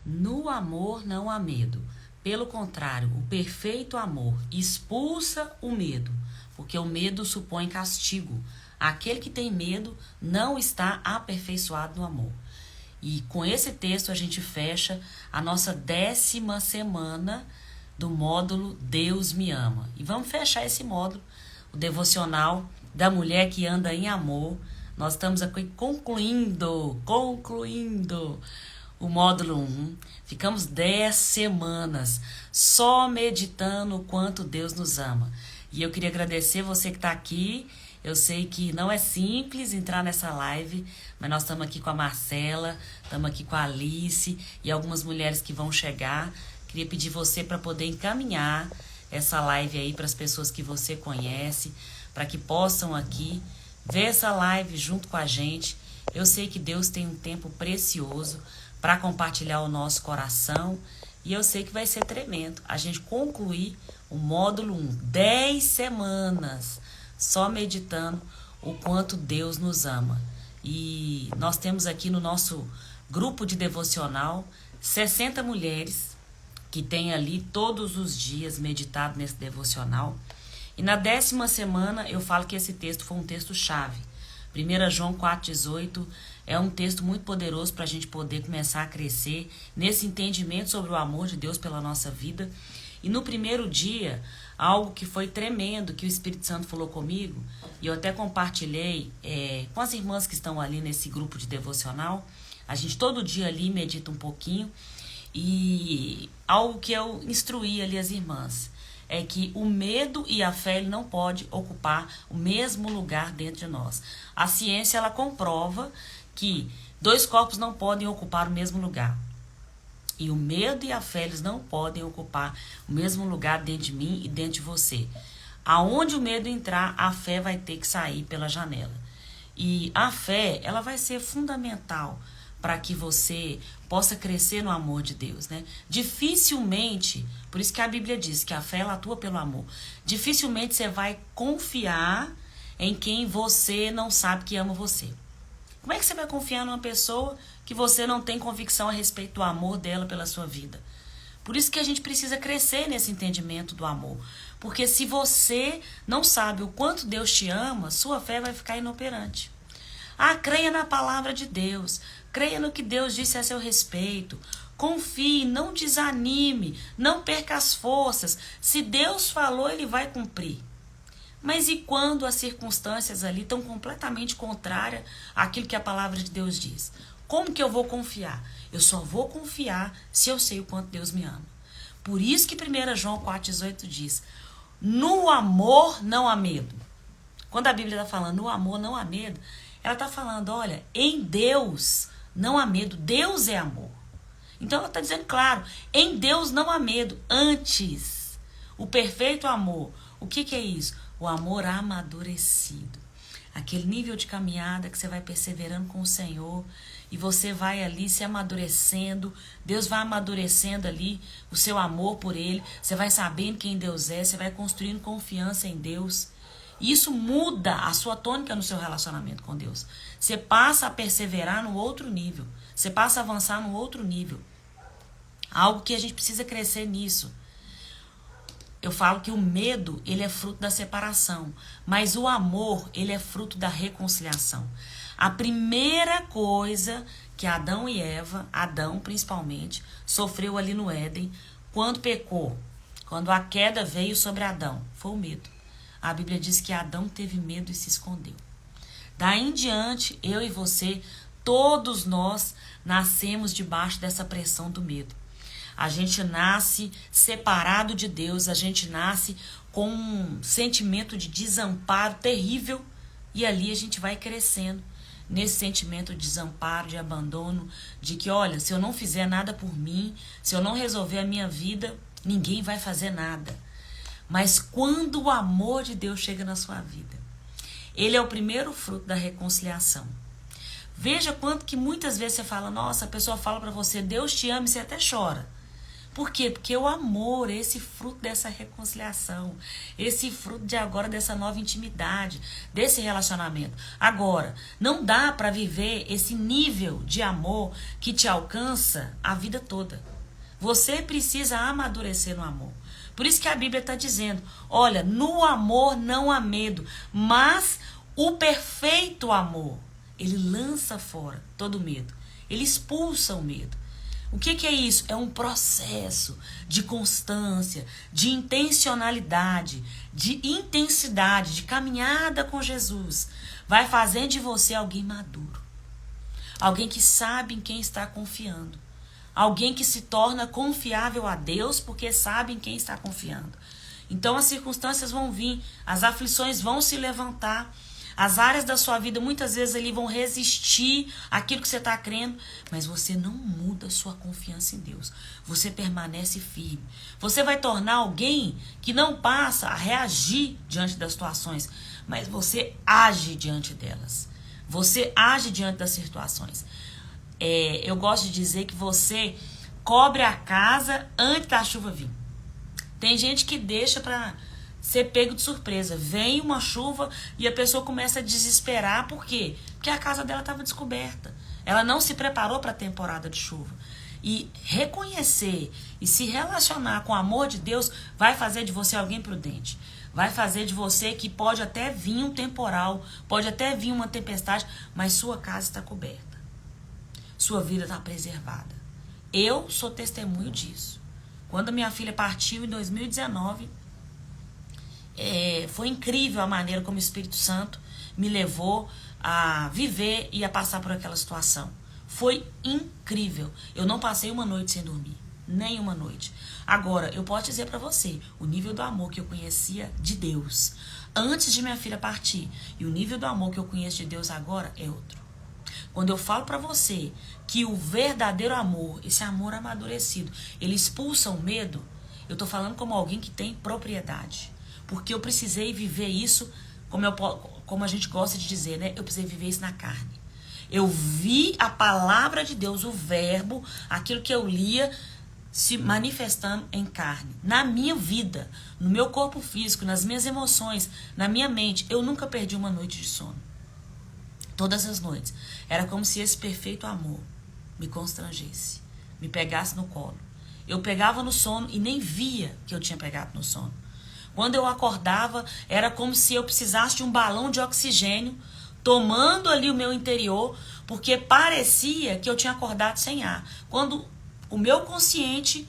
No amor não há medo. Pelo contrário, o perfeito amor expulsa o medo, porque o medo supõe castigo. Aquele que tem medo não está aperfeiçoado no amor. E com esse texto a gente fecha a nossa 10ª semana do módulo Deus me ama. E vamos fechar esse módulo, o devocional da mulher que anda em amor. Nós estamos aqui concluindo o módulo 1. Ficamos 10 semanas só meditando o quanto Deus nos ama. E eu queria agradecer você que está aqui. Eu sei que não é simples entrar nessa live, mas nós estamos aqui com a Marcela, estamos aqui com a Alice e algumas mulheres que vão chegar. Queria pedir você para poder encaminhar essa live aí para as pessoas que você conhece, para que possam aqui ver essa live junto com a gente. Eu sei que Deus tem um tempo precioso para compartilhar o nosso coração e eu sei que vai ser tremendo a gente concluir o módulo 1, 10 semanas só meditando o quanto Deus nos ama. E nós temos aqui no nosso grupo de devocional 60 mulheres que têm ali todos os dias meditado nesse devocional. E na 10ª semana eu falo que esse texto foi um texto chave. 1 João 4,18 é um texto muito poderoso para a gente poder começar a crescer nesse entendimento sobre o amor de Deus pela nossa vida. E no primeiro dia, algo que foi tremendo, que o Espírito Santo falou comigo, e eu até compartilhei com as irmãs que estão ali nesse grupo de devocional. A gente todo dia ali medita um pouquinho, e algo que eu instruí ali as irmãs é que o medo e a fé ele não pode ocupar o mesmo lugar dentro de nós. A ciência ela comprova que 2 corpos não podem ocupar o mesmo lugar. E o medo e a fé eles não podem ocupar o mesmo lugar dentro de mim e dentro de você. Aonde o medo entrar, a fé vai ter que sair pela janela. E a fé ela vai ser fundamental para que você possa crescer no amor de Deus, né? Dificilmente, por isso que a Bíblia diz que a fé ela atua pelo amor. Dificilmente você vai confiar em quem você não sabe que ama você. Como é que você vai confiar numa pessoa que você não tem convicção a respeito do amor dela pela sua vida? Por isso que a gente precisa crescer nesse entendimento do amor. Porque se você não sabe o quanto Deus te ama, sua fé vai ficar inoperante. Creia na palavra de Deus. Creia no que Deus disse a seu respeito. Confie, não desanime, não perca as forças. Se Deus falou, Ele vai cumprir. Mas e quando as circunstâncias ali estão completamente contrárias àquilo que a palavra de Deus diz? Como que eu vou confiar? Eu só vou confiar se eu sei o quanto Deus me ama. Por isso que 1 João 4,18 diz, no amor não há medo. Quando a Bíblia está falando no amor não há medo, ela está falando, olha, em Deus não há medo, Deus é amor. Então ela está dizendo, claro, em Deus não há medo. Antes, o perfeito amor, o que é isso? O amor amadurecido. Aquele nível de caminhada que você vai perseverando com o Senhor e você vai ali se amadurecendo. Deus vai amadurecendo ali o seu amor por Ele. Você vai sabendo quem Deus é, você vai construindo confiança em Deus. E isso muda a sua tônica no seu relacionamento com Deus. Você passa a perseverar no outro nível. Você passa a avançar no outro nível. Algo que a gente precisa crescer nisso. Eu falo que o medo, ele é fruto da separação, mas o amor, ele é fruto da reconciliação. A primeira coisa que Adão e Eva, Adão principalmente, sofreu ali no Éden, quando pecou, quando a queda veio sobre Adão, foi o medo. A Bíblia diz que Adão teve medo e se escondeu. Daí em diante, eu e você, todos nós nascemos debaixo dessa pressão do medo. A gente nasce separado de Deus, a gente nasce com um sentimento de desamparo terrível e ali a gente vai crescendo nesse sentimento de desamparo, de abandono, de que, olha, se eu não fizer nada por mim, se eu não resolver a minha vida, ninguém vai fazer nada. Mas quando o amor de Deus chega na sua vida, ele é o primeiro fruto da reconciliação. Veja quanto que muitas vezes você fala, nossa, a pessoa fala para você, Deus te ama e você até chora. Por quê? Porque o amor, esse fruto dessa reconciliação, esse fruto de agora dessa nova intimidade, desse relacionamento. Agora, não dá para viver esse nível de amor que te alcança a vida toda. Você precisa amadurecer no amor. Por isso que a Bíblia está dizendo, olha, no amor não há medo, mas o perfeito amor, ele lança fora todo medo. Ele expulsa o medo. O que é isso? É um processo de constância, de intencionalidade, de intensidade, de caminhada com Jesus. Vai fazendo de você alguém maduro. Alguém que sabe em quem está confiando. Alguém que se torna confiável a Deus porque sabe em quem está confiando. Então as circunstâncias vão vir, as aflições vão se levantar. As áreas da sua vida muitas vezes ali vão resistir àquilo que você está crendo, mas você não muda a sua confiança em Deus. Você permanece firme. Você vai tornar alguém que não passa a reagir diante das situações, mas você age diante delas. Você age diante das situações. Eu gosto de dizer que você cobre a casa antes da chuva vir. Tem gente que deixa para ser pego de surpresa. Vem uma chuva e a pessoa começa a desesperar. Por quê? Porque a casa dela estava descoberta. Ela não se preparou para a temporada de chuva. E reconhecer e se relacionar com o amor de Deus vai fazer de você alguém prudente. Vai fazer de você que pode até vir um temporal, pode até vir uma tempestade, mas sua casa está coberta. Sua vida está preservada. Eu sou testemunho disso. Quando minha filha partiu em 2019, foi incrível a maneira como o Espírito Santo me levou a viver e a passar por aquela situação. Foi incrível. Eu não passei uma noite sem dormir. Nem uma noite. Agora, eu posso dizer para você, o nível do amor que eu conhecia de Deus antes de minha filha partir e o nível do amor que eu conheço de Deus agora é outro. Quando eu falo para você que o verdadeiro amor, esse amor amadurecido, ele expulsa o medo, eu tô falando como alguém que tem propriedade. Porque eu precisei viver isso, como a gente gosta de dizer, né? Eu precisei viver isso na carne. Eu vi a palavra de Deus, o verbo, aquilo que eu lia, se manifestando em carne. Na minha vida, no meu corpo físico, nas minhas emoções, na minha mente, eu nunca perdi uma noite de sono. Todas as noites. Era como se esse perfeito amor me constrangesse, me pegasse no colo. Eu pegava no sono e nem via que eu tinha pegado no sono. Quando eu acordava, era como se eu precisasse de um balão de oxigênio, tomando ali o meu interior, porque parecia que eu tinha acordado sem ar. Quando o meu consciente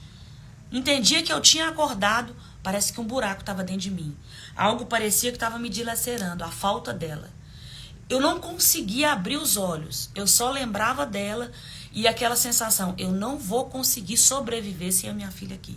entendia que eu tinha acordado, parece que um buraco estava dentro de mim. Algo parecia que estava me dilacerando, a falta dela. Eu não conseguia abrir os olhos, eu só lembrava dela e aquela sensação, eu não vou conseguir sobreviver sem a minha filha aqui.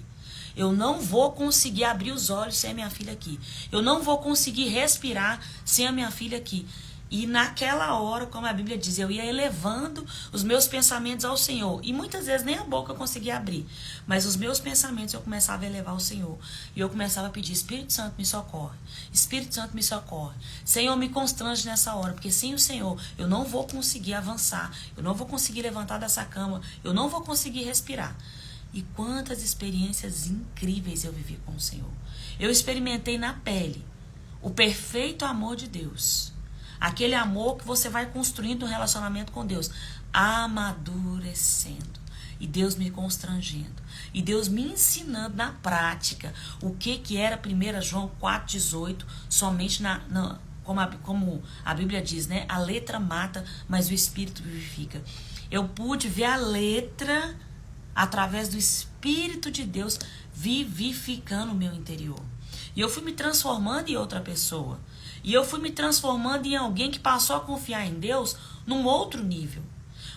Eu não vou conseguir abrir os olhos sem a minha filha aqui. Eu não vou conseguir respirar sem a minha filha aqui. E naquela hora, como a Bíblia diz, eu ia elevando os meus pensamentos ao Senhor. E muitas vezes nem a boca eu conseguia abrir. Mas os meus pensamentos eu começava a elevar ao Senhor. E eu começava a pedir, Espírito Santo, me socorre. Espírito Santo, me socorre. Senhor, me constrange nessa hora. Porque sem o Senhor, eu não vou conseguir avançar. Eu não vou conseguir levantar dessa cama. Eu não vou conseguir respirar. E quantas experiências incríveis eu vivi com o Senhor. Eu experimentei na pele o perfeito amor de Deus. Aquele amor que você vai construindo um relacionamento com Deus. Amadurecendo. E Deus me constrangendo. E Deus me ensinando na prática o que era 1 João 4,18. Somente como a Bíblia diz, né? A letra mata, mas o Espírito vivifica. Eu pude ver a letra através do Espírito de Deus vivificando o meu interior. E eu fui me transformando em outra pessoa. E eu fui me transformando em alguém que passou a confiar em Deus num outro nível.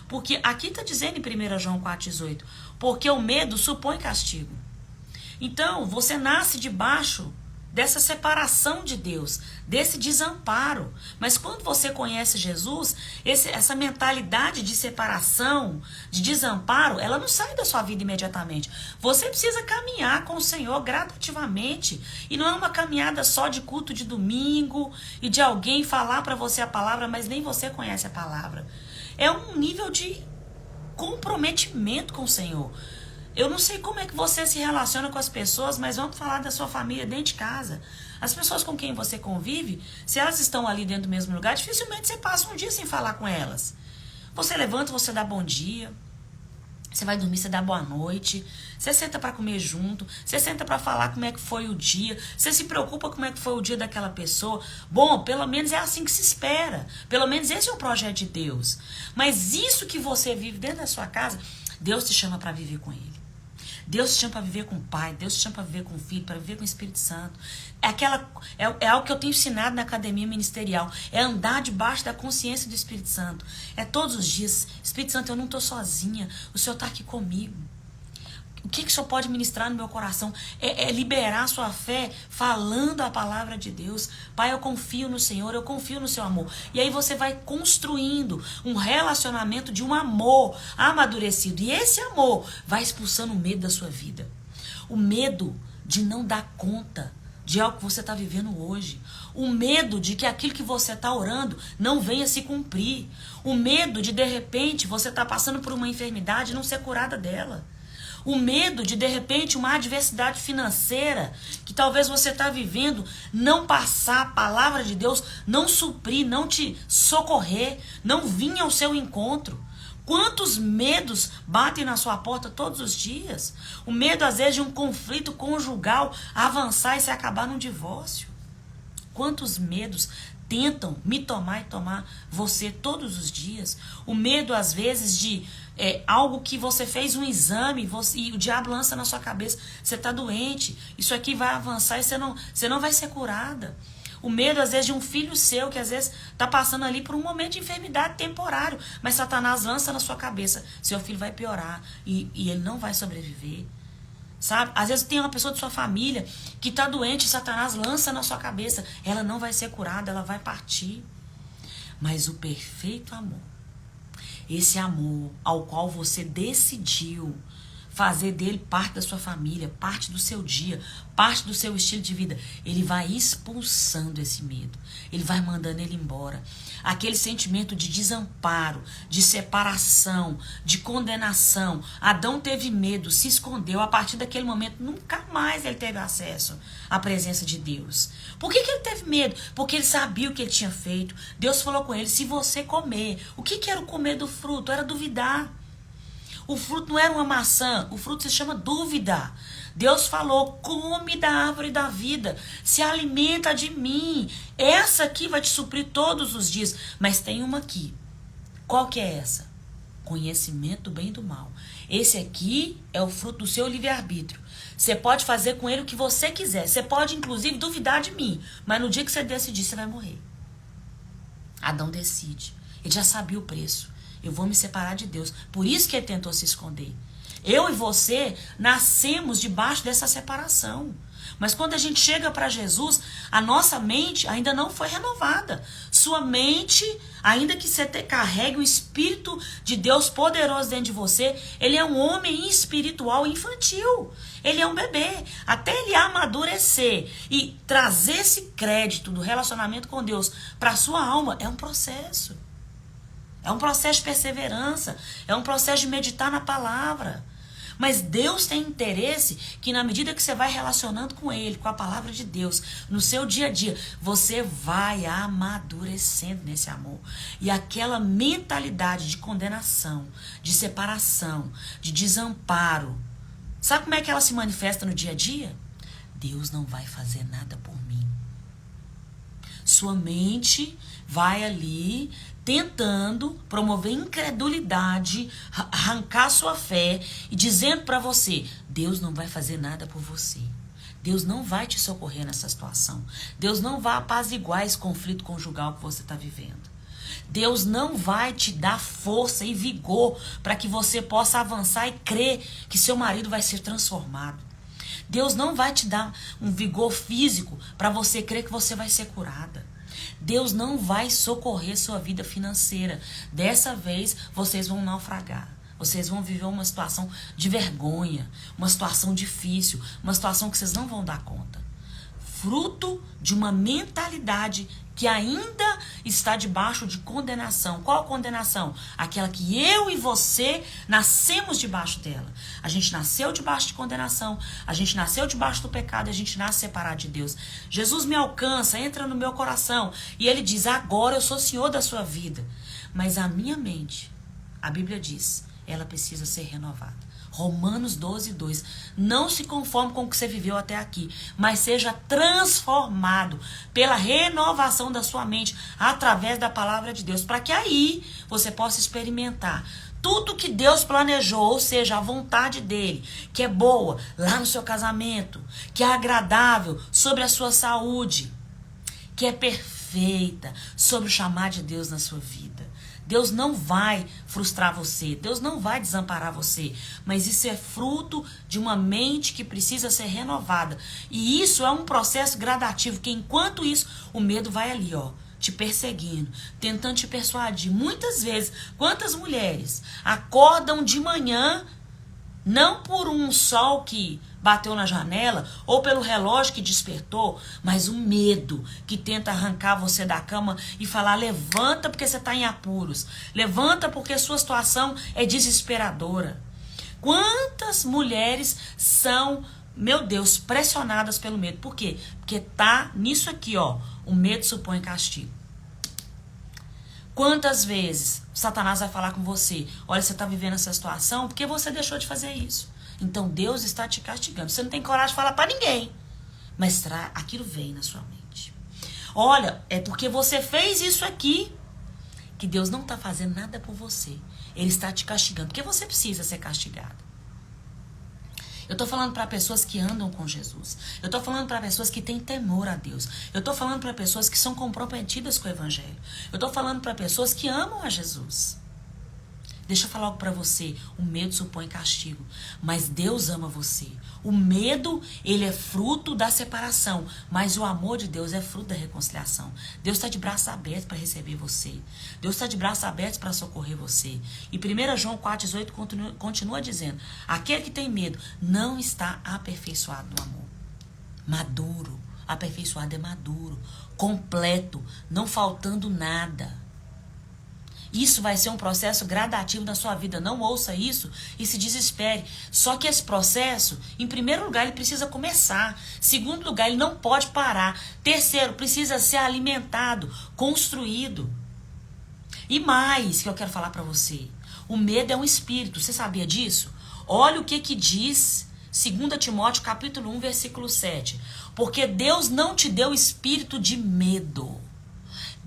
Porque aqui está dizendo em 1 João 4,18, porque o medo supõe castigo. Então, você nasce debaixo dessa separação de Deus, desse desamparo. Mas quando você conhece Jesus, essa mentalidade de separação, de desamparo, ela não sai da sua vida imediatamente. Você precisa caminhar com o Senhor gradativamente. E não é uma caminhada só de culto de domingo e de alguém falar para você a palavra, mas nem você conhece a palavra. É um nível de comprometimento com o Senhor. Eu não sei como é que você se relaciona com as pessoas, mas vamos falar da sua família dentro de casa. As pessoas com quem você convive, se elas estão ali dentro do mesmo lugar, dificilmente você passa um dia sem falar com elas. Você levanta, você dá bom dia. Você vai dormir, você dá boa noite. Você senta para comer junto. Você senta para falar como é que foi o dia. Você se preocupa como é que foi o dia daquela pessoa. Bom, pelo menos é assim que se espera. Pelo menos esse é o projeto de Deus. Mas isso que você vive dentro da sua casa, Deus te chama para viver com Ele. Deus te chama para viver com o Pai, Deus te chama para viver com o Filho, para viver com o Espírito Santo. É algo que eu tenho ensinado na academia ministerial. É andar debaixo da consciência do Espírito Santo. É todos os dias. Espírito Santo, eu não estou sozinha. O Senhor está aqui comigo. O que o Senhor pode ministrar no meu coração? É liberar a sua fé falando a palavra de Deus. Pai, eu confio no Senhor, eu confio no seu amor. E aí você vai construindo um relacionamento de um amor amadurecido. E esse amor vai expulsando o medo da sua vida. O medo de não dar conta de algo que você está vivendo hoje. O medo de que aquilo que você está orando não venha se cumprir. O medo de repente, você estar passando por uma enfermidade e não ser curada dela. O medo de repente, uma adversidade financeira que talvez você está vivendo, não passar a palavra de Deus, não suprir, não te socorrer, não vir ao seu encontro. Quantos medos batem na sua porta todos os dias? O medo, às vezes, de um conflito conjugal avançar e se acabar num divórcio. Quantos medos tentam me tomar e tomar você todos os dias? O medo, às vezes, de algo que você fez um exame e o diabo lança na sua cabeça. Você está doente, isso aqui vai avançar e você não vai ser curada. O medo, às vezes, de um filho seu que, às vezes, está passando ali por um momento de enfermidade temporário. Mas Satanás lança na sua cabeça. Seu filho vai piorar e ele não vai sobreviver. Sabe? Às vezes tem uma pessoa de sua família que está doente e Satanás lança na sua cabeça. Ela não vai ser curada, ela vai partir. Mas o perfeito amor, esse amor ao qual você decidiu fazer dele parte da sua família, parte do seu dia, parte do seu estilo de vida, ele vai expulsando esse medo. Ele vai mandando ele embora. Aquele sentimento de desamparo, de separação, de condenação. Adão teve medo, se escondeu. A partir daquele momento, nunca mais ele teve acesso à presença de Deus. Por que ele teve medo? Porque ele sabia o que ele tinha feito. Deus falou com ele, se você comer. O que era o comer do fruto? Era duvidar. O fruto não era uma maçã, o fruto se chama dúvida. Deus falou, come da árvore da vida, se alimenta de mim. Essa aqui vai te suprir todos os dias. Mas tem uma aqui. Qual que é essa? Conhecimento do bem e do mal. Esse aqui é o fruto do seu livre-arbítrio. Você pode fazer com ele o que você quiser. Você pode, inclusive, duvidar de mim. Mas no dia que você decidir, você vai morrer. Adão decide. Ele já sabia o preço. Eu vou me separar de Deus. Por isso que ele tentou se esconder. Eu e você nascemos debaixo dessa separação. Mas quando a gente chega para Jesus, a nossa mente ainda não foi renovada. Sua mente, ainda que você carregue o Espírito de Deus poderoso dentro de você, ele é um homem espiritual infantil. Ele é um bebê. Até ele amadurecer e trazer esse crédito do relacionamento com Deus para a sua alma, é um processo. É um processo de perseverança, é um processo de meditar na palavra. Mas Deus tem interesse que na medida que você vai relacionando com Ele, com a palavra de Deus, no seu dia a dia, você vai amadurecendo nesse amor. E aquela mentalidade de condenação, de separação, de desamparo, sabe como é que ela se manifesta no dia a dia? Deus não vai fazer nada por mim. Sua mente vai ali tentando promover incredulidade, arrancar sua fé e dizendo para você, Deus não vai fazer nada por você. Deus não vai te socorrer nessa situação. Deus não vai apaziguar esse conflito conjugal que você está vivendo. Deus não vai te dar força e vigor para que você possa avançar e crer que seu marido vai ser transformado. Deus não vai te dar um vigor físico para você crer que você vai ser curada. Deus não vai socorrer sua vida financeira. Dessa vez, vocês vão naufragar. Vocês vão viver uma situação de vergonha, uma situação difícil, uma situação que vocês não vão dar conta. Fruto de uma mentalidade que ainda está debaixo de condenação. Qual a condenação? Aquela que eu e você nascemos debaixo dela. A gente nasceu debaixo de condenação, a gente nasceu debaixo do pecado, a gente nasce separado de Deus. Jesus me alcança, entra no meu coração e ele diz, agora eu sou Senhor da sua vida. Mas a minha mente, a Bíblia diz, ela precisa ser renovada. Romanos 12:2. Não se conforme com o que você viveu até aqui, mas seja transformado pela renovação da sua mente através da palavra de Deus, para que aí você possa experimentar tudo que Deus planejou, ou seja, a vontade dele, que é boa lá no seu casamento, que é agradável sobre a sua saúde, que é perfeita sobre o chamar de Deus na sua vida. Deus não vai frustrar você, Deus não vai desamparar você, mas isso é fruto de uma mente que precisa ser renovada. E isso é um processo gradativo, que enquanto isso, o medo vai ali, ó, te perseguindo, tentando te persuadir. Muitas vezes, quantas mulheres acordam de manhã, não por um sol que bateu na janela ou pelo relógio que despertou, mas o medo que tenta arrancar você da cama e falar, levanta porque você está em apuros, levanta porque sua situação é desesperadora. Quantas mulheres são, meu Deus, pressionadas pelo medo? Por quê? Porque tá nisso aqui, ó, o medo supõe castigo. Quantas vezes Satanás vai falar com você, olha, você está vivendo essa situação porque você deixou de fazer isso. Então Deus está te castigando. Você não tem coragem de falar para ninguém, mas aquilo vem na sua mente. Olha, é porque você fez isso aqui que Deus não está fazendo nada por você. Ele está te castigando, porque você precisa ser castigado. Eu estou falando para pessoas que andam com Jesus. Eu estou falando para pessoas que têm temor a Deus. Eu estou falando para pessoas que são comprometidas com o Evangelho. Eu estou falando para pessoas que amam a Jesus. Deixa eu falar algo para você. O medo supõe castigo, mas Deus ama você. O medo, ele é fruto da separação, mas o amor de Deus é fruto da reconciliação. Deus está de braços abertos para receber você. Deus está de braços abertos para socorrer você. E 1 João 4,18 continua dizendo, aquele que tem medo não está aperfeiçoado no amor. Maduro, aperfeiçoado é maduro, completo, não faltando nada. Isso vai ser um processo gradativo na sua vida. Não ouça isso e se desespere. Só que esse processo, em primeiro lugar, ele precisa começar. Segundo lugar, ele não pode parar. Terceiro, precisa ser alimentado, construído. E mais que eu quero falar para você. O medo é um espírito. Você sabia disso? Olha o que diz 2 Timóteo capítulo 1, versículo 7. Porque Deus não te deu espírito de medo.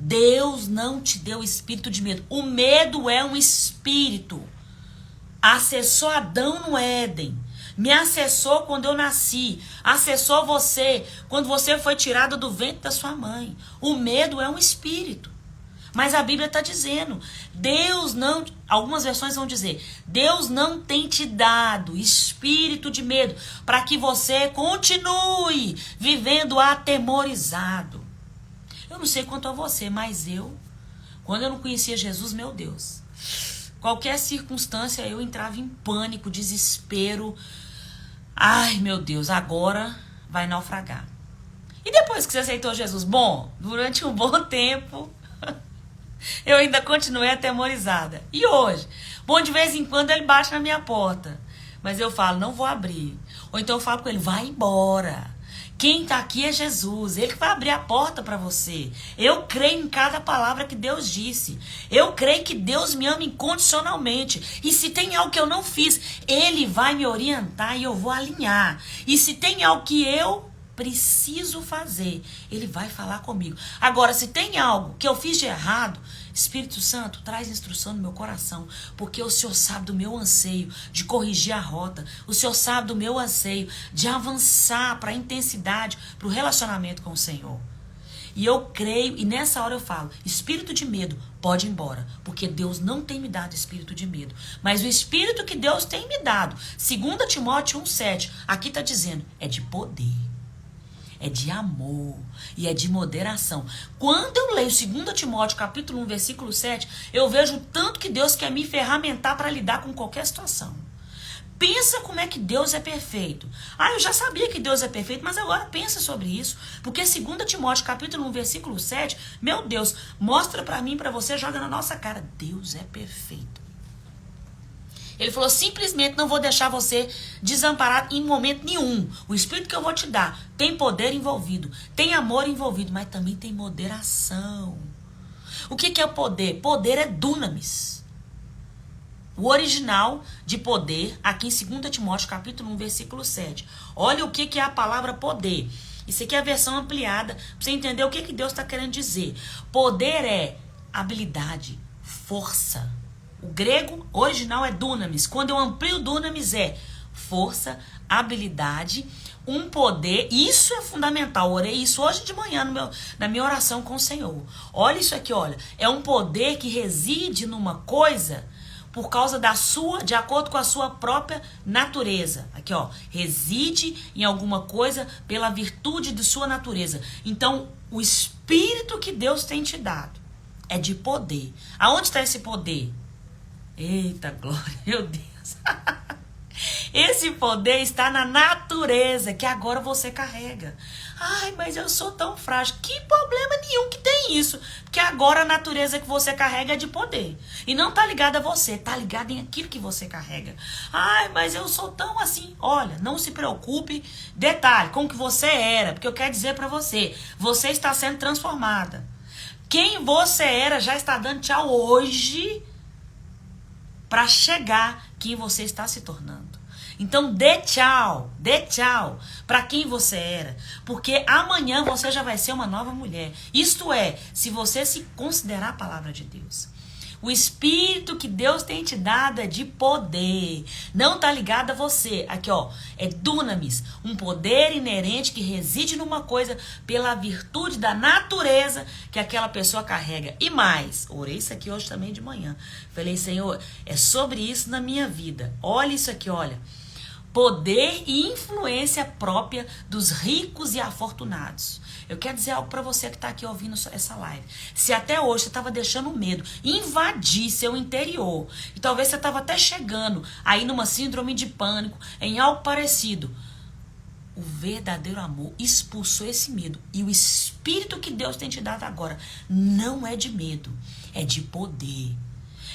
Deus não te deu espírito de medo. O medo é um espírito. Acessou Adão no Éden. Me acessou quando eu nasci. Acessou você quando você foi tirado do ventre da sua mãe. O medo é um espírito. Mas a Bíblia está dizendo, Deus não... Algumas versões vão dizer, Deus não tem te dado espírito de medo para que você continue vivendo atemorizado. Eu não sei quanto a você, mas quando eu não conhecia Jesus, meu Deus, qualquer circunstância eu entrava em pânico, desespero. Ai, meu Deus, agora vai naufragar. E depois que você aceitou Jesus? Bom, durante um bom tempo, eu ainda continuei atemorizada. E hoje? Bom, de vez em quando ele bate na minha porta, mas eu falo, não vou abrir. Ou então eu falo com ele, vai embora. Quem está aqui é Jesus, ele que vai abrir a porta para você. Eu creio em cada palavra que Deus disse. Eu creio que Deus me ama incondicionalmente. E se tem algo que eu não fiz, ele vai me orientar e eu vou alinhar. E se tem algo que eu preciso fazer, ele vai falar comigo. Agora, se tem algo que eu fiz de errado, Espírito Santo, traz instrução no meu coração, porque o Senhor sabe do meu anseio de corrigir a rota, o Senhor sabe do meu anseio de avançar para a intensidade, para o relacionamento com o Senhor. E eu creio, e nessa hora eu falo, espírito de medo, pode ir embora, porque Deus não tem me dado espírito de medo, mas o espírito que Deus tem me dado, 2 Timóteo 1,7, aqui está dizendo, é de poder. É de amor e é de moderação. Quando eu leio 2 Timóteo capítulo 1, versículo 7, eu vejo o tanto que Deus quer me ferramentar para lidar com qualquer situação. Pensa como é que Deus é perfeito. Ah, eu já sabia que Deus é perfeito, mas agora pensa sobre isso. Porque 2 Timóteo capítulo 1, versículo 7, meu Deus, mostra pra mim, pra você, joga na nossa cara. Deus é perfeito. Ele falou, simplesmente não vou deixar você desamparado em momento nenhum. O Espírito que eu vou te dar tem poder envolvido, tem amor envolvido, mas também tem moderação. O que é poder? Poder é dunamis. O original de poder, aqui em 2 Timóteo capítulo 1, versículo 7. Olha o que é a palavra poder. Isso aqui é a versão ampliada, para você entender o que Deus está querendo dizer. Poder é habilidade, força. O grego original é dunamis. Quando eu amplio dunamis é força, habilidade, um poder. Isso é fundamental. Eu orei isso hoje de manhã na minha oração com o Senhor. Olha isso aqui, olha. É um poder que reside numa coisa por causa de acordo com a sua própria natureza. Aqui, ó, reside em alguma coisa pela virtude de sua natureza. Então, o Espírito que Deus tem te dado é de poder. Aonde está esse poder? Eita glória, meu Deus. Esse poder está na natureza que agora você carrega. Ai, mas eu sou tão frágil. Que problema nenhum que tem isso. Porque agora a natureza que você carrega é de poder. E não está ligada a você, está ligada em aquilo que você carrega. Ai, mas eu sou tão assim. Olha, não se preocupe. Detalhe, com o que você era. Porque eu quero dizer para você, você está sendo transformada. Quem você era já está dando tchau hoje para chegar quem você está se tornando. Então dê tchau para quem você era, porque amanhã você já vai ser uma nova mulher. Isto é, se você se considerar a palavra de Deus. O Espírito que Deus tem te dado é de poder, não está ligado a você. Aqui, ó, é dunamis, um poder inerente que reside numa coisa pela virtude da natureza que aquela pessoa carrega. E mais, orei isso aqui hoje também de manhã. Falei, Senhor, é sobre isso na minha vida. Olha isso aqui, olha. Poder e influência própria dos ricos e afortunados. Eu quero dizer algo para você que está aqui ouvindo essa live. Se até hoje você estava deixando o medo invadir seu interior, e talvez você estava até chegando aí numa síndrome de pânico, em algo parecido, o verdadeiro amor expulsou esse medo. E o Espírito que Deus tem te dado agora não é de medo, é de poder.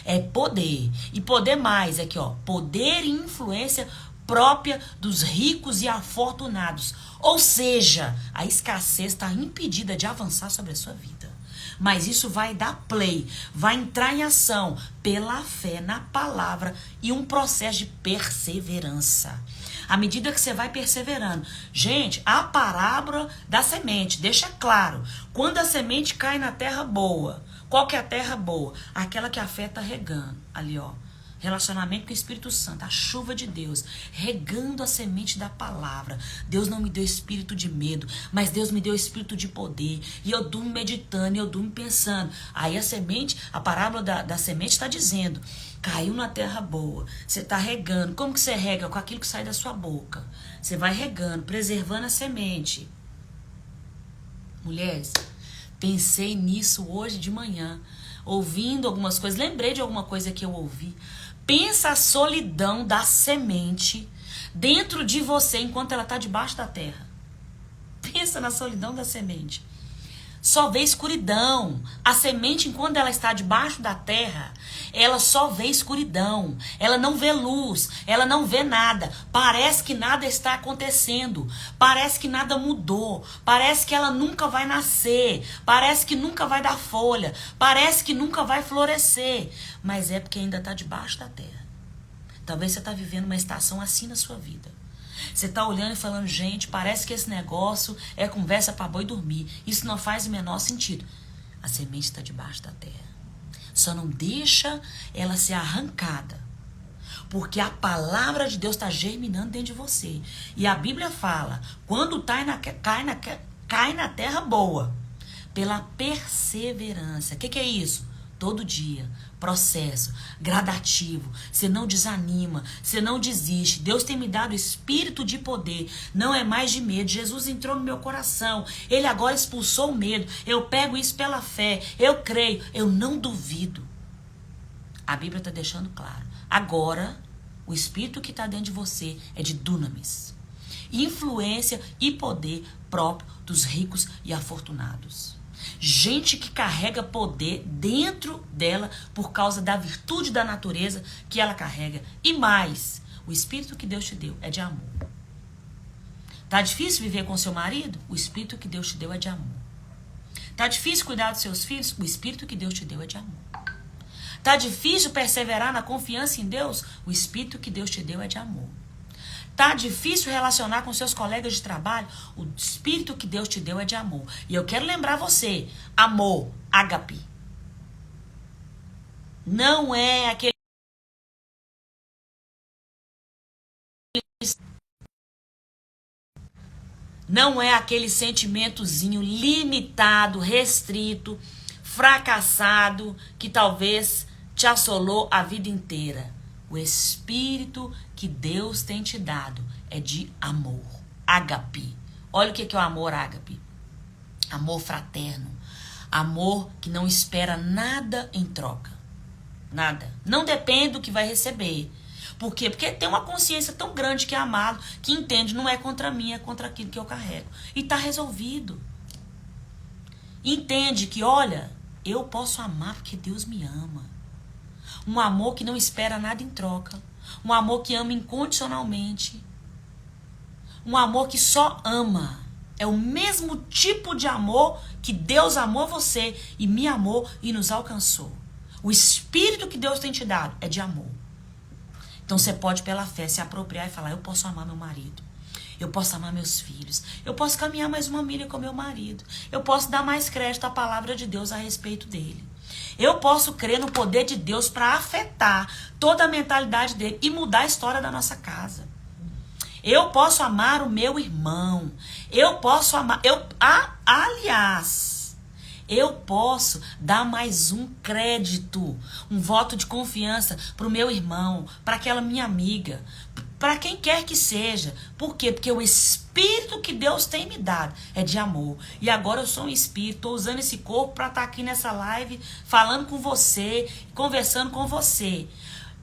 É poder. E poder mais aqui, ó. Poder e influência própria dos ricos e afortunados. Ou seja, a escassez está impedida de avançar sobre a sua vida. Mas isso vai dar play, vai entrar em ação pela fé na palavra e um processo de perseverança. À medida que você vai perseverando. Gente, a parábola da semente, deixa claro. Quando a semente cai na terra boa, qual que é a terra boa? Aquela que a fé está regando. Ali, ó. Relacionamento com o Espírito Santo, a chuva de Deus, regando a semente da palavra. Deus não me deu espírito de medo, mas Deus me deu espírito de poder. E eu durmo meditando, e eu durmo pensando. Aí a semente, a parábola da semente está dizendo, caiu na terra boa, você está regando. Como que você rega? Com aquilo que sai da sua boca. Você vai regando, preservando a semente. Mulheres, pensei nisso hoje de manhã, ouvindo algumas coisas, lembrei de alguma coisa que eu ouvi. Pensa a solidão da semente dentro de você enquanto ela está debaixo da terra. Pensa na solidão da semente. Só vê escuridão. A semente, enquanto ela está debaixo da terra, ela só vê escuridão. Ela não vê luz, ela não vê nada. Parece que nada está acontecendo. Parece que nada mudou. Parece que ela nunca vai nascer. Parece que nunca vai dar folha. Parece que nunca vai florescer. Mas é porque ainda está debaixo da terra. Talvez você está vivendo uma estação assim na sua vida. Você está olhando e falando, gente, parece que esse negócio é conversa para boi dormir. Isso não faz o menor sentido. A semente está debaixo da terra. Só não deixa ela ser arrancada. Porque a palavra de Deus está germinando dentro de você. E a Bíblia fala, quando cai na terra boa, pela perseverança. O que é isso? Todo dia, processo, gradativo, você não desanima, você não desiste. Deus tem me dado espírito de poder, não é mais de medo. Jesus entrou no meu coração, Ele agora expulsou o medo. Eu pego isso pela fé, eu creio, eu não duvido. A Bíblia está deixando claro. Agora, O espírito que está dentro de você é de dunamis. Influência e poder próprio dos ricos e afortunados. Gente que carrega poder dentro dela por causa da virtude da natureza que ela carrega. E mais, o espírito que Deus te deu é de amor. Tá difícil viver com seu marido? O espírito que Deus te deu é de amor. Tá difícil cuidar dos seus filhos? O espírito que Deus te deu é de amor. Tá difícil perseverar na confiança em Deus? O espírito que Deus te deu é de amor. Tá difícil relacionar com seus colegas de trabalho? O espírito que Deus te deu é de amor. E eu quero lembrar você, amor, ágape. Não é aquele sentimentozinho limitado, restrito, fracassado, que talvez te assolou a vida inteira. O espírito que Deus tem te dado é de amor, ágape. Olha o que é o amor ágape. Amor fraterno. Amor que não espera nada em troca. Nada. Não depende do que vai receber. Por quê? Porque tem uma consciência tão grande que é amado, que entende, não é contra mim, é contra aquilo que eu carrego. E está resolvido. Entende que, olha, eu posso amar porque Deus me ama. Um amor que não espera nada em troca. Um amor que ama incondicionalmente. Um amor que só ama. É o mesmo tipo de amor que Deus amou você e me amou e nos alcançou. O espírito que Deus tem te dado é de amor. Então você pode, pela fé, se apropriar e falar: eu posso amar meu marido. Eu posso amar meus filhos. Eu posso caminhar mais uma milha com meu marido. Eu posso dar mais crédito à palavra de Deus a respeito dele. Eu posso crer no poder de Deus para afetar toda a mentalidade dele e mudar a história da nossa casa. Eu posso amar o meu irmão. Eu posso amar... Aliás, eu posso dar mais um crédito, um voto de confiança para o meu irmão, para aquela minha amiga, para quem quer que seja. Por quê? Porque o espírito que Deus tem me dado é de amor. E agora eu sou um espírito, estou usando esse corpo para estar aqui nessa live, falando com você, conversando com você.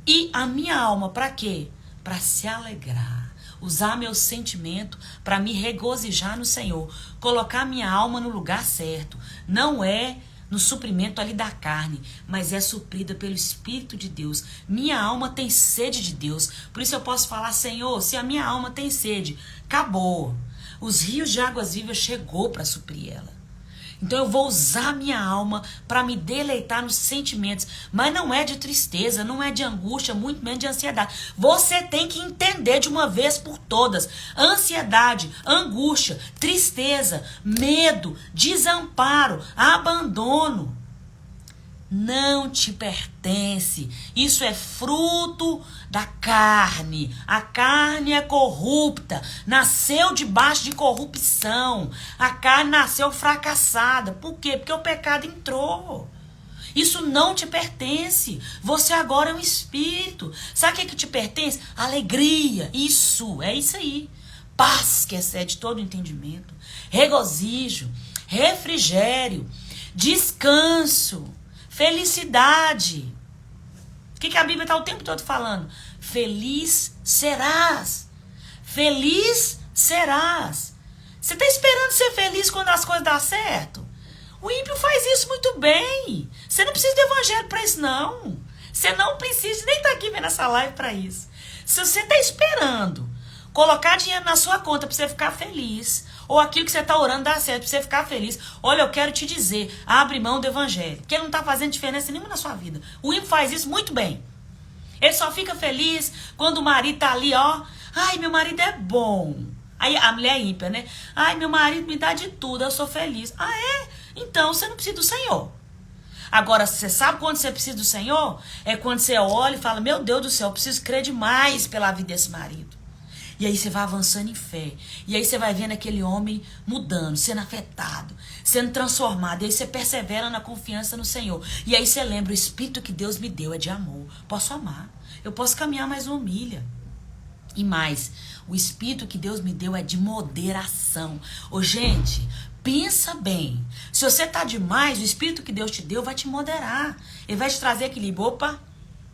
E a minha alma, para quê? Para se alegrar. Usar meu sentimento para me regozijar no Senhor. Colocar minha alma no lugar certo. Não é no suprimento ali da carne, mas é suprida pelo Espírito de Deus. Minha alma tem sede de Deus. Por isso eu posso falar: Senhor, se a minha alma tem sede, acabou. Os rios de águas vivas chegou para suprir ela. Então eu vou usar minha alma para me deleitar nos sentimentos. Mas não é de tristeza, não é de angústia, muito menos de ansiedade. Você tem que entender de uma vez por todas. Ansiedade, angústia, tristeza, medo, desamparo, abandono não te pertence. Isso é fruto da carne. A carne é corrupta. Nasceu debaixo de corrupção. A carne nasceu fracassada. Por quê? Porque o pecado entrou. Isso não te pertence. Você agora é um espírito. Sabe o que te pertence? Alegria. Isso, é isso aí. Paz que excede todo entendimento. Regozijo. Refrigério. Descanso. Felicidade. O que a Bíblia está o tempo todo falando? Feliz serás. Feliz serás. Você está esperando ser feliz quando as coisas dão certo? O ímpio faz isso muito bem. Você não precisa de evangelho para isso, não. Você não precisa nem estar aqui vendo essa live para isso. Se você está esperando colocar dinheiro na sua conta para você ficar feliz, ou aquilo que você está orando dar certo para você ficar feliz, olha, eu quero te dizer, abre mão do evangelho, porque ele não está fazendo diferença nenhuma na sua vida. O ímpio faz isso muito bem. Ele só fica feliz quando o marido tá ali, ó, ai, meu marido é bom. Aí a mulher é ímpia, né? Ai, meu marido me dá de tudo, eu sou feliz. Ah, é? Então você não precisa do Senhor. Agora, você sabe quando você precisa do Senhor? É quando você olha e fala: meu Deus do céu, eu preciso crer demais pela vida desse marido. E aí você vai avançando em fé. E aí você vai vendo aquele homem mudando, sendo afetado, sendo transformado. E aí você persevera na confiança no Senhor. E aí você lembra: o Espírito que Deus me deu é de amor. Posso amar. Eu posso caminhar mais uma milha. E mais, o Espírito que Deus me deu é de moderação. Ô, gente, pensa bem. Se você tá demais, o Espírito que Deus te deu vai te moderar. Ele vai te trazer equilíbrio. Opa,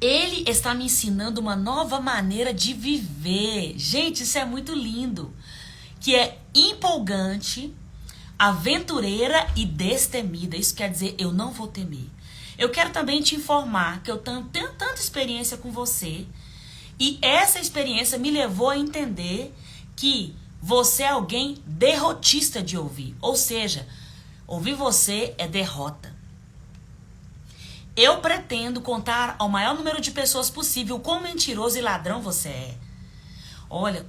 Ele está me ensinando uma nova maneira de viver. Gente, isso é muito lindo. Que é empolgante, aventureira e destemida. Isso quer dizer, eu não vou temer. Eu quero também te informar que eu tenho tanta experiência com você. E essa experiência me levou a entender que você é alguém derrotista de ouvir. Ou seja, ouvir você é derrota. Eu pretendo contar ao maior número de pessoas possível quão mentiroso e ladrão você é. Olha,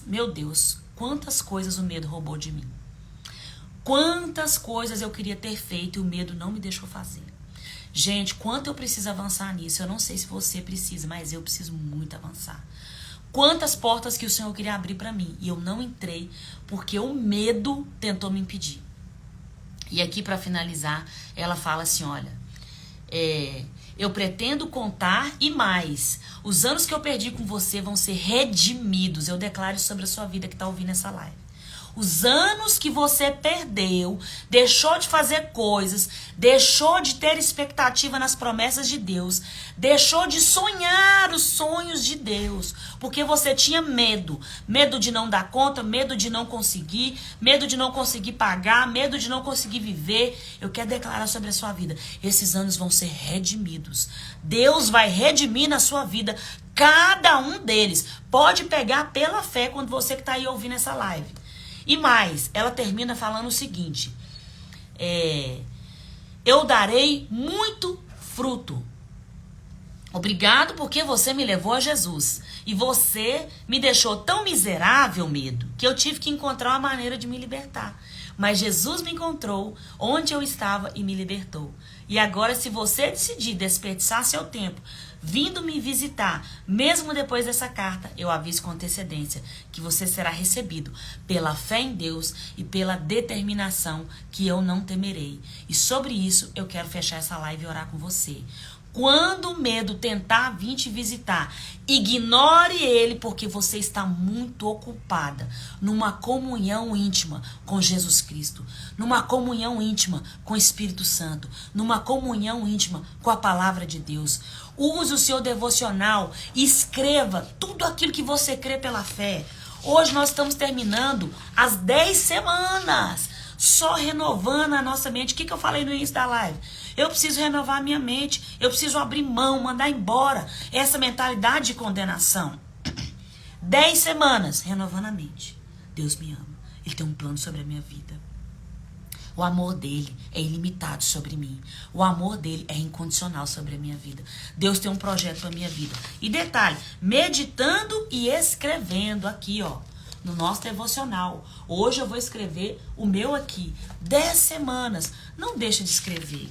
meu Deus, quantas coisas o medo roubou de mim. Quantas coisas eu queria ter feito e o medo não me deixou fazer. Gente, quanto eu preciso avançar nisso? Eu não sei se você precisa, mas eu preciso muito avançar. Quantas portas que o Senhor queria abrir para mim e eu não entrei porque o medo tentou me impedir. E aqui, para finalizar, ela fala assim, olha, eu pretendo contar e mais. Os anos que eu perdi com você vão ser redimidos. Eu declaro sobre a sua vida que está ouvindo essa live. Os anos que você perdeu, deixou de fazer coisas, deixou de ter expectativa nas promessas de Deus, deixou de sonhar os sonhos de Deus, porque você tinha medo. Medo de não dar conta, medo de não conseguir, medo de não conseguir pagar, medo de não conseguir viver. Eu quero declarar sobre a sua vida. Esses anos vão ser redimidos. Deus vai redimir na sua vida cada um deles. Pode pegar pela fé quando você que está aí ouvindo essa live. E mais, ela termina falando o seguinte, eu darei muito fruto. Obrigado porque você me levou a Jesus. E você me deixou tão miserável, medo, que eu tive que encontrar uma maneira de me libertar. Mas Jesus me encontrou onde eu estava e me libertou. E agora, se você decidir desperdiçar seu tempo vindo me visitar, mesmo depois dessa carta, eu aviso com antecedência que você será recebido pela fé em Deus e pela determinação que eu não temerei. E sobre isso, eu quero fechar essa live e orar com você. Quando o medo tentar vir te visitar, ignore ele, porque você está muito ocupada numa comunhão íntima com Jesus Cristo, numa comunhão íntima com o Espírito Santo, numa comunhão íntima com a palavra de Deus. Use o seu devocional e escreva tudo aquilo que você crê pela fé. Hoje nós estamos terminando as 10 semanas, só renovando a nossa mente. O que eu falei no início da live? Eu preciso renovar a minha mente, eu preciso abrir mão, mandar embora essa mentalidade de condenação. 10 semanas renovando a mente. Deus me ama, Ele tem um plano sobre a minha vida. O amor dele é ilimitado sobre mim. O amor dele é incondicional sobre a minha vida. Deus tem um projeto para a minha vida. E detalhe, meditando e escrevendo aqui, ó, no nosso devocional. Hoje eu vou escrever o meu aqui. 10 semanas. Não deixa de escrever.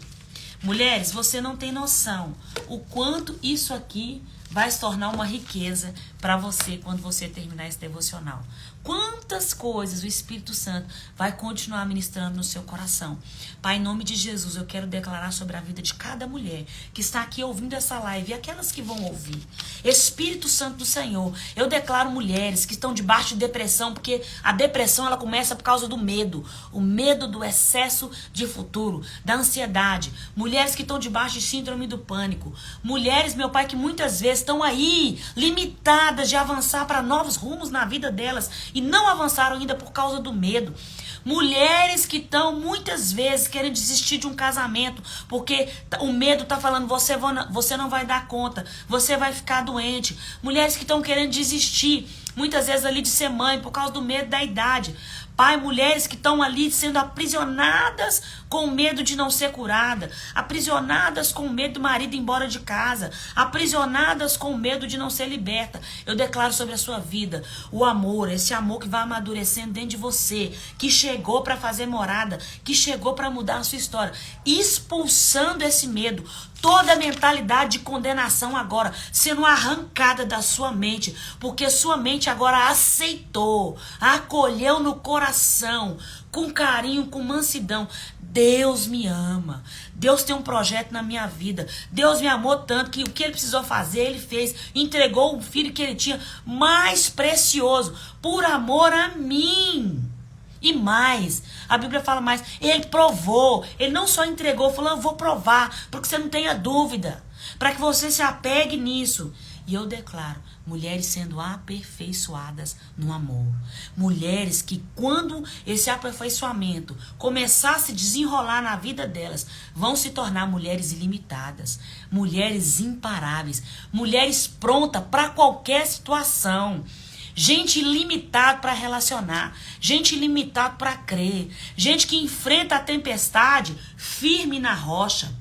Mulheres, você não tem noção o quanto isso aqui vai se tornar uma riqueza para você quando você terminar esse devocional. Quantas coisas o Espírito Santo vai continuar ministrando no seu coração. Pai, em nome de Jesus, eu quero declarar sobre a vida de cada mulher que está aqui ouvindo essa live e aquelas que vão ouvir. Espírito Santo do Senhor, eu declaro mulheres que estão debaixo de depressão, porque a depressão ela começa por causa do medo. O medo do excesso de futuro, da ansiedade. Mulheres que estão debaixo de síndrome do pânico. Mulheres, meu Pai, que muitas vezes estão aí limitadas de avançar para novos rumos na vida delas e não avançaram ainda por causa do medo. Mulheres que estão muitas vezes querendo desistir de um casamento porque o medo está falando você não vai dar conta, você vai ficar doente. Mulheres que estão querendo desistir muitas vezes ali de ser mãe por causa do medo da idade. Pai, mulheres que estão ali sendo aprisionadas com medo de não ser curada, aprisionadas com medo do marido ir embora de casa, aprisionadas com medo de não ser liberta. Eu declaro sobre a sua vida o amor, esse amor que vai amadurecendo dentro de você, que chegou para fazer morada, que chegou para mudar a sua história, expulsando esse medo. Toda a mentalidade de condenação agora sendo arrancada da sua mente, porque sua mente agora aceitou, acolheu no coração, com carinho, com mansidão. Deus me ama, Deus tem um projeto na minha vida, Deus me amou tanto que o que Ele precisou fazer, Ele fez, entregou o filho que Ele tinha mais precioso, por amor a mim. E mais, a Bíblia fala mais, Ele provou, Ele não só entregou, falou, eu vou provar, porque você não tenha dúvida. para que você se apegue nisso. E eu declaro, mulheres sendo aperfeiçoadas no amor. Mulheres que, quando esse aperfeiçoamento começar a se desenrolar na vida delas, vão se tornar mulheres ilimitadas, mulheres imparáveis, mulheres prontas para qualquer situação. Gente ilimitada para relacionar, gente ilimitada para crer, gente que enfrenta a tempestade firme na rocha.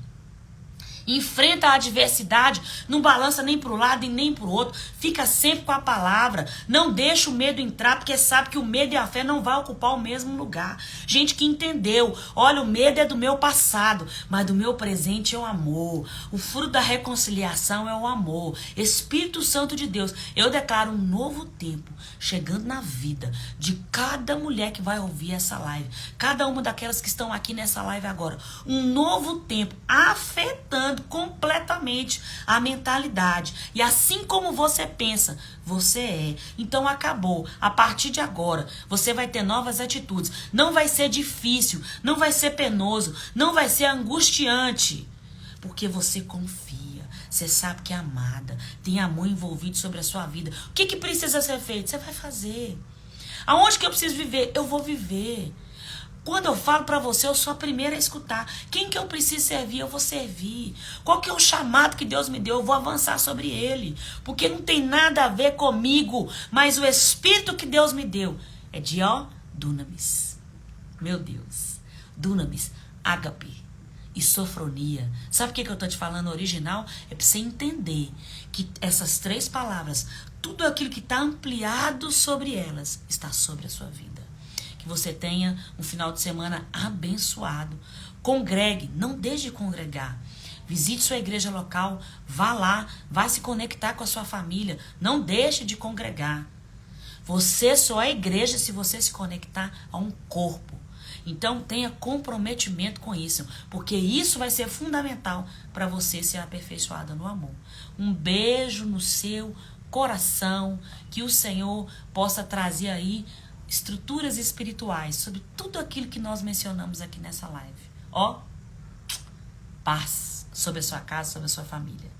Enfrenta a adversidade, não balança nem para um lado e nem para o outro. Fica sempre com a palavra. Não deixa o medo entrar, porque sabe que o medo e a fé não vão ocupar o mesmo lugar. Gente que entendeu. Olha, o medo é do meu passado, mas do meu presente é o amor. O fruto da reconciliação é o amor. Espírito Santo de Deus, eu declaro um novo tempo chegando na vida de cada mulher que vai ouvir essa live. Cada uma daquelas que estão aqui nessa live agora. Um novo tempo afetando completamente a mentalidade. E assim como você pensa, você é. Então acabou. A partir de agora, você vai ter novas atitudes. Não vai ser difícil, não vai ser penoso, não vai ser angustiante. Porque você confia. Você sabe que é amada. Tem amor envolvido sobre a sua vida. O que precisa ser feito? Você vai fazer. Aonde que eu preciso viver? Eu vou viver. Quando eu falo para você, eu sou a primeira a escutar. Quem que eu preciso servir, eu vou servir. Qual que é o chamado que Deus me deu, eu vou avançar sobre ele. Porque não tem nada a ver comigo, mas o Espírito que Deus me deu é de dunamis. Meu Deus. Dunamis, ágape e sofronia. Sabe o que eu tô te falando original? É para você entender que essas três palavras, tudo aquilo que está ampliado sobre elas, está sobre a sua vida. Que você tenha um final de semana abençoado. Congregue, não deixe de congregar. Visite sua igreja local, vá lá, vá se conectar com a sua família. Não deixe de congregar. Você só é igreja se você se conectar a um corpo. Então tenha comprometimento com isso, porque isso vai ser fundamental para você ser aperfeiçoada no amor. Um beijo no seu coração, que o Senhor possa trazer aí estruturas espirituais sobre tudo aquilo que nós mencionamos aqui nessa live. Paz sobre a sua casa, sobre a sua família.